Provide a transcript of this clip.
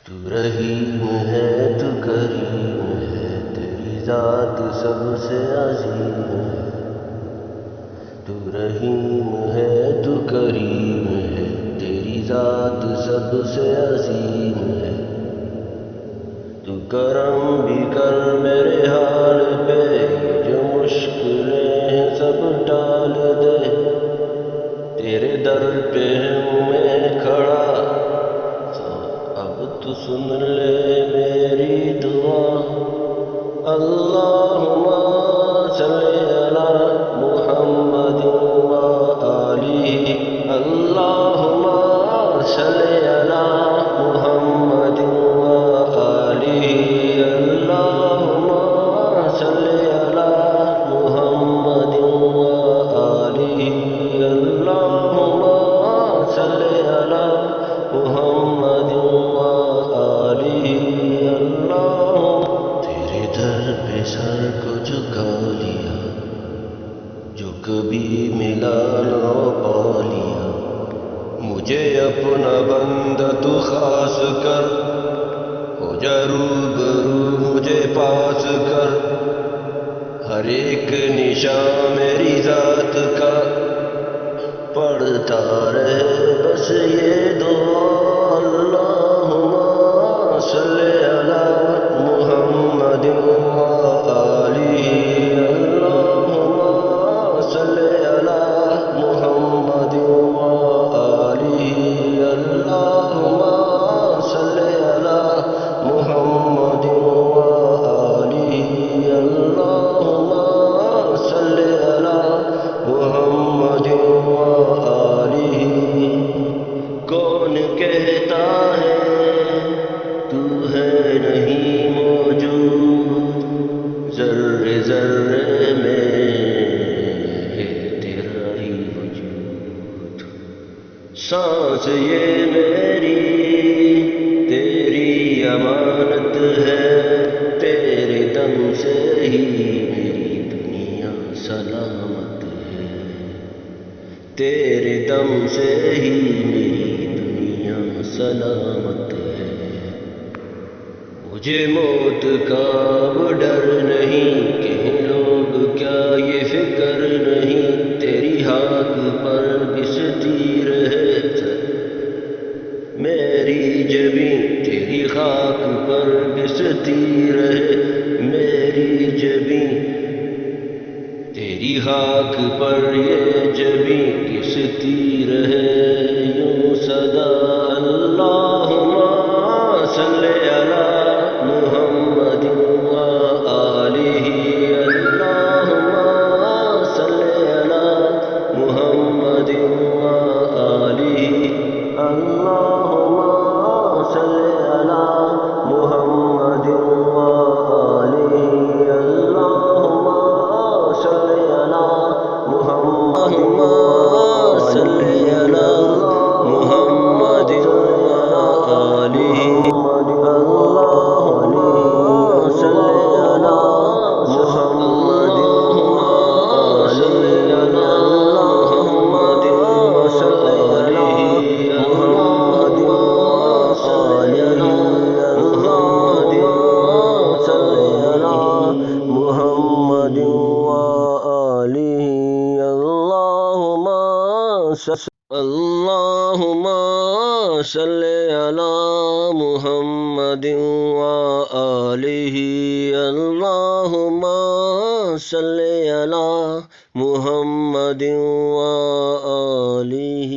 تو رحیم ہے تو کریم ہے، تیری ذات سب سے عظیم ہے۔ تو رحیم ہے تو کریم ہے، تیری ذات سب سے عظیم ہے۔ تو کرم بھی کر میرے حال پہ، یہ جو مشکلیں ہیں سب ٹال دے۔ تیرے در پہ ہوں میں کھڑا، اب تو سن لے میری دعا۔ اللہم صلی علی محمد و آلہ، اللہم صلی علی محمد و آلہ، اللہم صلی علی محمد و آلہ، اللہم صلی علی محمد و آلہ، اللہم۔ تیرے در پہ سر کو جھکا لیا، جو کبھی ملا نہ پا لیا۔ مجھے اپنا بندہ تو خاص کر، ہو جا روبرو مجھے پاس کر۔ ہر ایک نشان میری ذات کا پڑھتا رہے بس یہ دعا۔ اللہم صلی علی محمد و آلہ، اللہم صلی علی محمد و آلہ، اللہم صلی علی محمد و آلہ، اللہم صلی علی محمد و آلہ۔ کون کہتا ہے تو ہے نہیں موجود، ذرے ذرے میں ہے تیرا ہی وجود۔ سانس یہ میری تیری امانت ہے، تیرے دم سے ہی میری دنیا سلامت ہے، تیرے دم سے ہی میری دنیا سلامت ہے۔ مجھے موت کا اب ڈر نہیں، کہ لوگ کیا یہ فکر نہیں۔ تیری ہاتھ پر گھستی رہے میری جبیں، تیری خاک پر گھستی رہے میری جبیں، تیری خاک پر یہ جبیں گھستی رہے یوں صدا۔ اللہم صلی علی محمد و آلہ، اللہم صلی علی محمد و آلہ، اللہم صلی علی محمد و آلہ، اللہم صلی علی محمد صلی علی محمد و آلہ، اللہم صلی علی محمد و آلہ، اللہم صلی علی محمد و آلہ، اللہم صلی علی محمد و آلہ، اللہم صلی علی محمد و آلہ، اللہم صلی علی محمد و آلہ۔